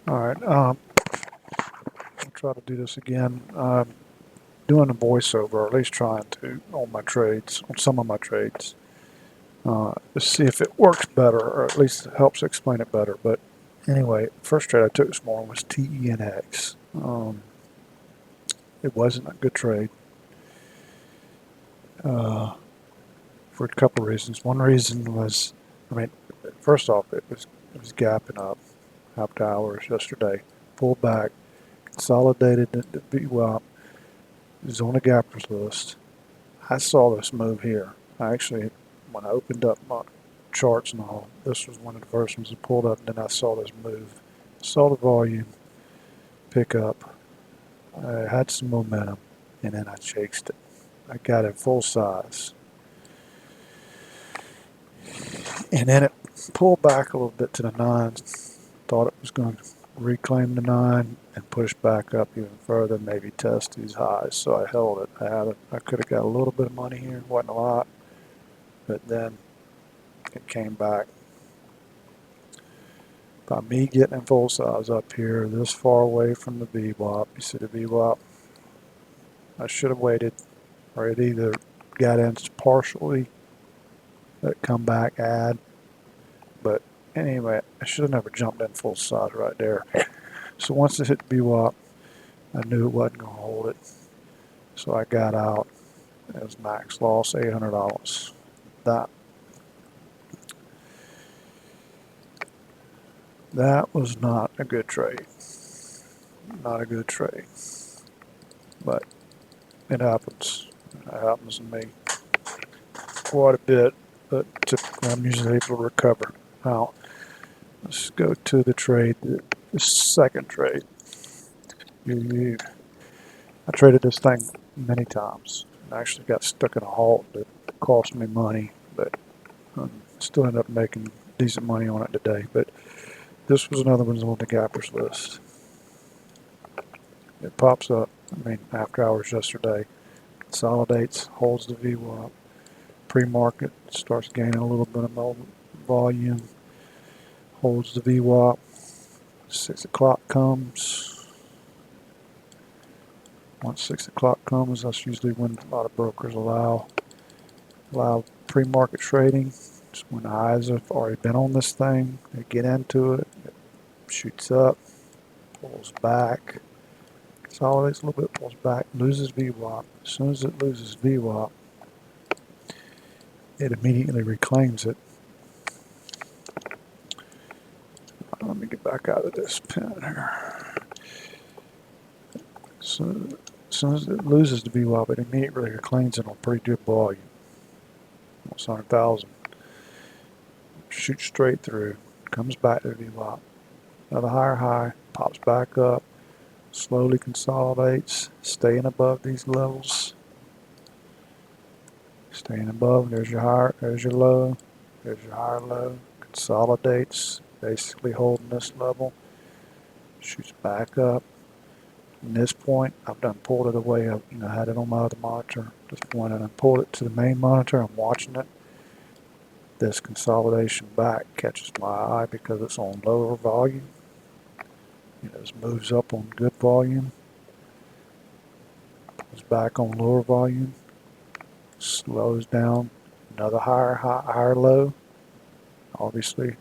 All right, I'll try to do this again. Doing a voiceover, or at least trying to, on my trades, on some of my trades, to see if it works better, or at least it helps explain it better. But anyway, first trade I took this morning was TENX. It wasn't a good trade for a couple of reasons. One reason was, I mean, first off, it was gapping up after hours yesterday, pulled back, consolidated the VWAP, is on the gappers list. I saw this move here. I actually, when I opened up my charts and all, this was one of the first ones that pulled up, and then I saw this move. Saw the volume pick up. I had some momentum, and then I chased it. I got it full size. And then it pulled back a little bit to the nines. Thought it was going to reclaim the nine and push back up even further, maybe test these highs. So I held it. I could have got a little bit of money here, wasn't a lot, but then it came back. By me getting in full size up here, this far away from the VWAP, you see the VWAP? I should have waited, or it either got in partially, that come back, add, but anyway, I should have never jumped in full size right there. So once it hit the VWAP, I knew it wasn't going to hold it. So I got out. It was max loss, $800. That was not a good trade. Not a good trade. But it happens. It happens to me quite a bit, but typically I'm usually able to recover. Now, let's go to the trade, the second trade. UUU. I traded this thing many times and actually got stuck in a halt that cost me money, but still ended up making decent money on it today. But this was another one on the gappers list. It pops up, after hours yesterday, consolidates, holds the VWAP, pre-market, starts gaining a little bit of volume, holds the VWAP, 6 o'clock comes. Once 6 o'clock comes, that's usually when a lot of brokers allow pre-market trading. It's when the eyes have already been on this thing, they get into it, it shoots up, pulls back, consolidates a little bit, pulls back, loses VWAP. As soon as it loses VWAP, it immediately reclaims it. Let me get back out of this pen here. So as soon as it loses the VWAP, it immediately reclaims it on pretty good volume. Almost 100,000. Shoots straight through, comes back to the VWAP. Another higher high, pops back up, slowly consolidates, staying above these levels. Staying above, there's your higher, there's your low, there's your higher low. Consolidates, basically holding this level. Shoots back up. From this point, I've done pulled it away. I had it on my other monitor. Just went in and pulled it to the main monitor. I'm watching it. This consolidation back catches my eye because it's on lower volume. It moves up on good volume. Pulls back on lower volume. Slows down. Another higher low. Obviously,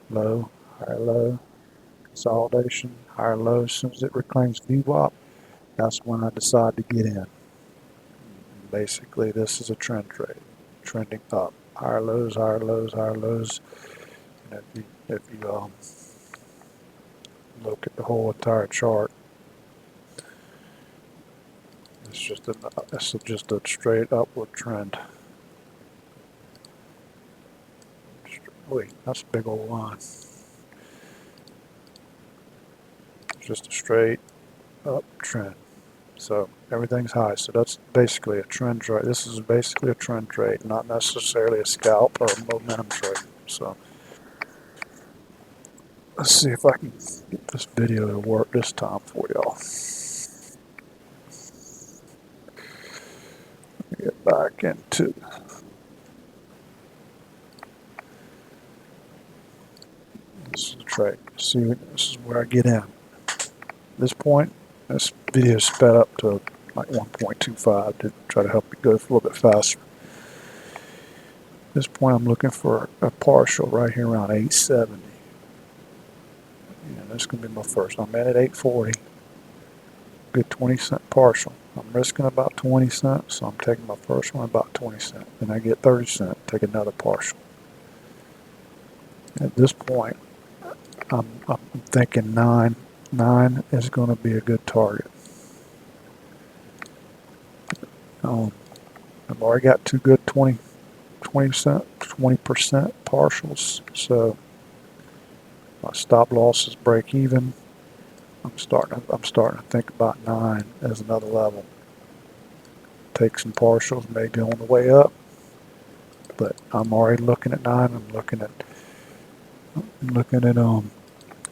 low, higher low. Consolidation, higher low. As soon as it reclaims VWAP, that's when I decide to get in. Basically, this is a trend trade, trending up. Higher lows, higher lows, higher lows. And if you look at the whole entire chart, it's just a straight upward trend. Wait, that's a big old line. It's just a straight up trend. So everything's high. So that's basically a trend trade. This is basically a trend trade, not necessarily a scalp or a momentum trade. So let's see if I can get this video to work this time for y'all. Get back into this is the trade. See, this is where I get in. this point, this video is sped up to like 1.25 to try to help it go a little bit faster. At this point, I'm looking for a partial right here around 870. And that's going to be my first. I'm in at 840. Good 20-cent partial. I'm risking about 20 cents, so I'm taking my first one about 20 cents. Then I get 30 cents, take another partial. At this point, I'm thinking 9 is going to be a good target. I've already got two good 20% partials, so my stop losses break even. I'm starting to think about 9 as another level. Take some partials maybe on the way up, but I'm already looking at 9. I'm looking at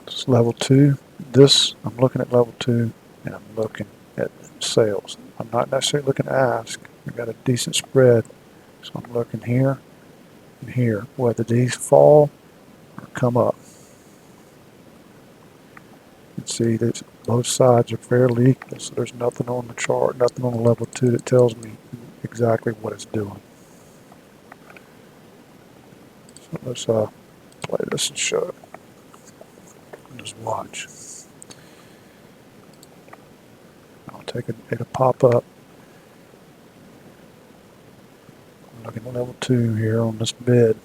this level 2. I'm looking at level 2, and I'm looking at sales. I'm not necessarily looking at ask. We've got a decent spread, so I'm looking here and here, whether these fall or come up. You can see that both sides are fairly equal, so there's nothing on the chart, nothing on the level 2 that tells me exactly what it's doing. So let's play this and show it. Just watch. I'll take it, it'll pop up. I'm looking at level 2 here on this bid.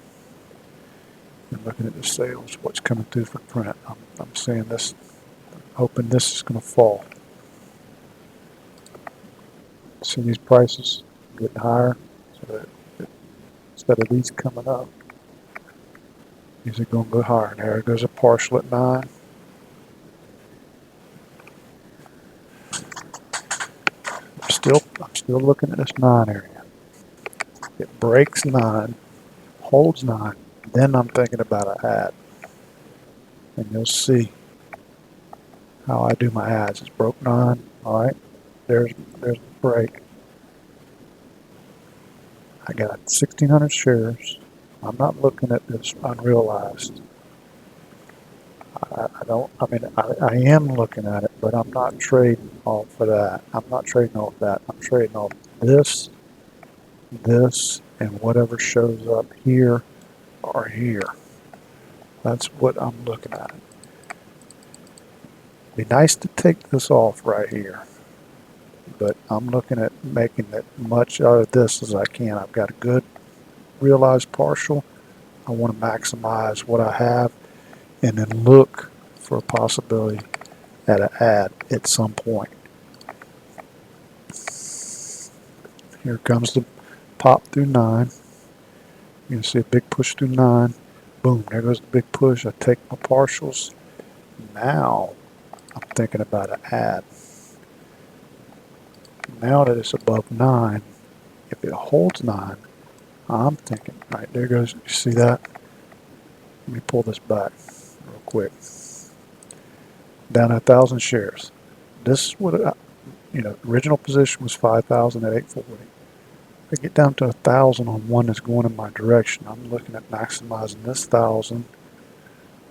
I'm looking at the sales, what's coming through for print. I'm seeing this, hoping this is going to fall. See these prices getting higher, so that instead of these coming up, these are going to go higher. There goes a partial at 9. I'm still looking at this 9 area. It breaks 9, holds 9, then I'm thinking about an add. And you'll see how I do my adds. It's broke 9. All right, there's the break. I got 1,600 shares. I'm not looking at this unrealized. I am looking at it, but I'm not trading off of that. I'm not trading off that. I'm trading off this, and whatever shows up here or here. That's what I'm looking at. Be nice to take this off right here, but I'm looking at making as much out of this as I can. I've got a good realized partial. I want to maximize what I have and then look for a possibility at an add at some point. Here comes the pop through 9. You can see a big push through 9. Boom, there goes the big push. I take my partials. Now I'm thinking about an add. Now that it's above 9, if it holds 9, I'm thinking, right, there goes, you see that? Let me pull this back real quick. Down 1,000 shares. This is what, original position was 5,000 at 840. If I get down to 1,000 on one that's going in my direction, I'm looking at maximizing this 1,000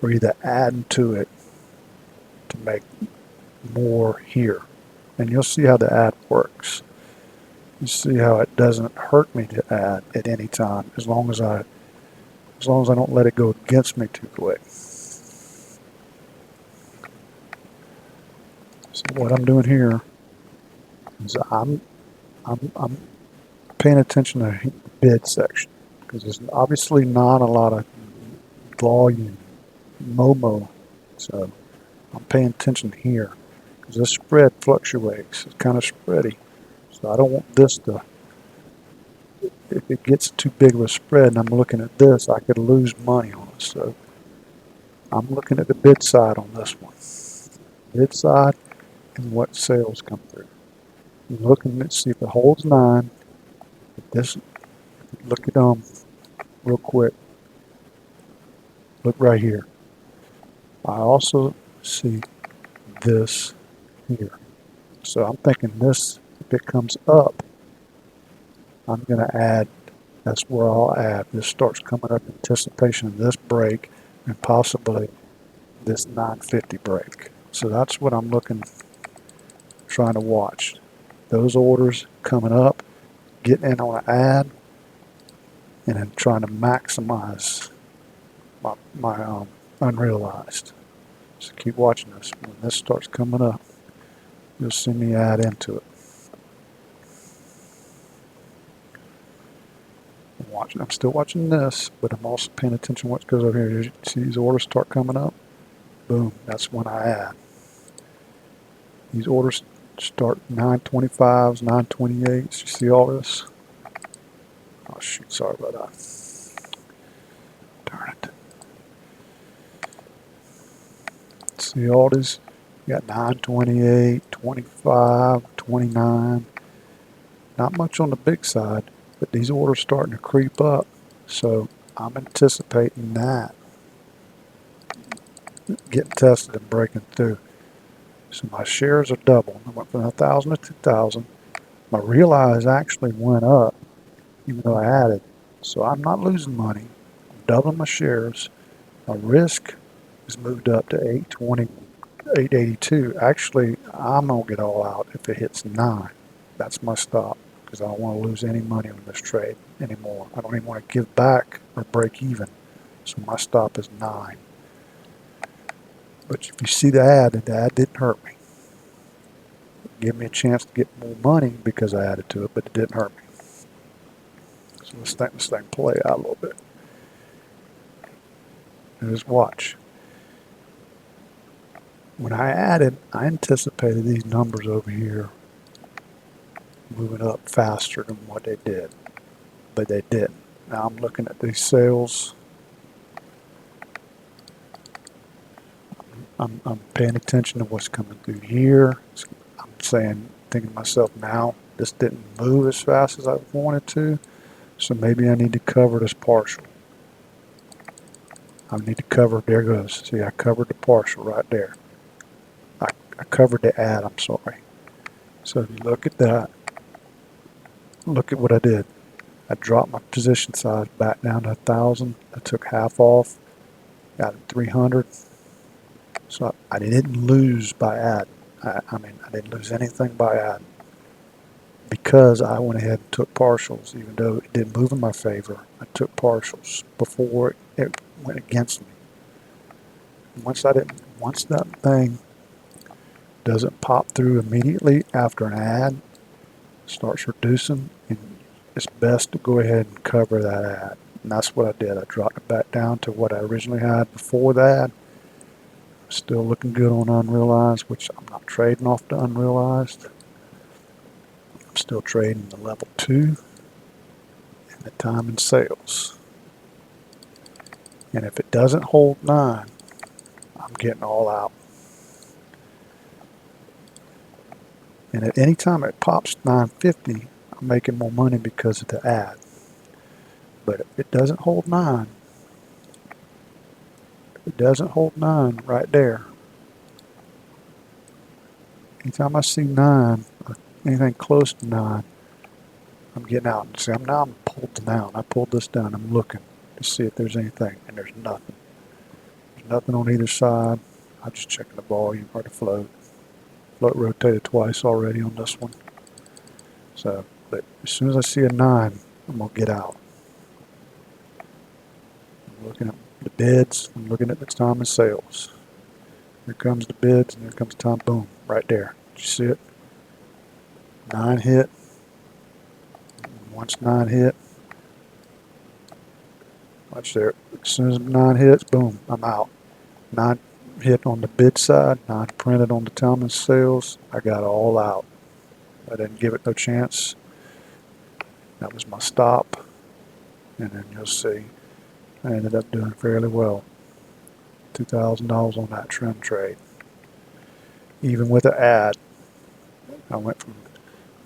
or either adding to it to make more here. And you'll see how the add works. You see how it doesn't hurt me to add at any time as long as I don't let it go against me too quick. So what I'm doing here is I'm paying attention to the bid section because there's obviously not a lot of volume, MOMO. So I'm paying attention here because this spread fluctuates. It's kind of spready. So I don't want this to, if it gets too big of a spread and I'm looking at this, I could lose money on it. So I'm looking at the bid side on this one. Bid side and what sales come through. I'm looking to see if it holds 9. This, look at real quick. Look right here. I also see this here. So I'm thinking this, if it comes up, I'm going to add. That's where I'll add. This starts coming up in anticipation of this break and possibly this 950 break. So that's what I'm trying to watch. Those orders coming up, getting in on an ad, and then trying to maximize my unrealized. So keep watching this. When this starts coming up, you'll see me add into it. I'm still watching this, but I'm also paying attention to what goes over here. You see these orders start coming up? Boom, that's when I add. These orders start 925s, 928s. You see all this? Oh shoot, sorry about that. Darn it. See all these? You got 928, 25, 29. Not much on the big side, but these orders starting to creep up. So I'm anticipating that getting tested and breaking through. So my shares are double. I went from 1,000 to 2,000. My realize actually went up, even though I added. So I'm not losing money. I'm doubling my shares. My risk is moved up to 820, 882. Actually, I'm gonna get all out if it hits 9. That's my stop because I don't want to lose any money on this trade anymore. I don't even want to give back or break even. So my stop is 9. But if you see the ad didn't hurt me. It gave me a chance to get more money because I added to it, but it didn't hurt me. So let's think this thing play out a little bit. And just watch. When I added, I anticipated these numbers over here moving up faster than what they did, but they didn't. Now I'm looking at these sales. I'm paying attention to what's coming through here. I'm thinking to myself now, this didn't move as fast as I wanted to, so maybe I need to cover this partial. I need to cover, there it goes. See, I covered the partial right there. I covered the ad, I'm sorry. So if you look at that, look at what I did. I dropped my position size back down to 1,000. I took half off, got it 300. So I didn't lose by ad. I didn't lose anything by ad because I went ahead and took partials, even though it didn't move in my favor. I took partials before it went against me. Once that thing doesn't pop through immediately after an ad, starts reducing, and it's best to go ahead and cover that ad. And that's what I did. I dropped it back down to what I originally had before that. Still looking good on unrealized, which I'm not trading off the unrealized. I'm still trading the level 2 and the time in sales. And if it doesn't hold 9, I'm getting all out. And at any time it pops 950, I'm making more money because of the ad. But if it doesn't hold 9, right there, anytime I see 9 or anything close to 9, I'm getting out. And see, I'm pulled down. I pulled this down. I'm looking to see if there's anything, and there's nothing. There's nothing on either side. I'm just checking the volume or the float. Float rotated twice already on this one. So, but as soon as I see a 9, I'm gonna get out. I'm looking at the bids. I'm looking at the time of sales. Here comes the bids, and here comes time. Boom, right there. Did you see it? 9 hit. Once 9 hit, watch there. As soon as 9 hits, boom, I'm out. 9 hit on the bid side, 9 printed on the time and sales. I got all out. I didn't give it no chance. That was my stop. And then you'll see I ended up doing fairly well. $2,000 on that trend trade. Even with the ad, I went from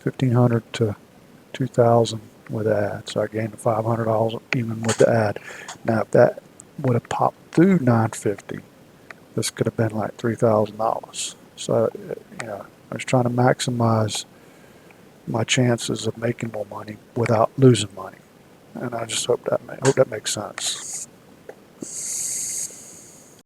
1,500 to 2,000 with the ad. So I gained $500 even with the ad. Now if that would have popped through 950, this could have been like $3,000. So, I was trying to maximize my chances of making more money without losing money. And I just hope that makes sense.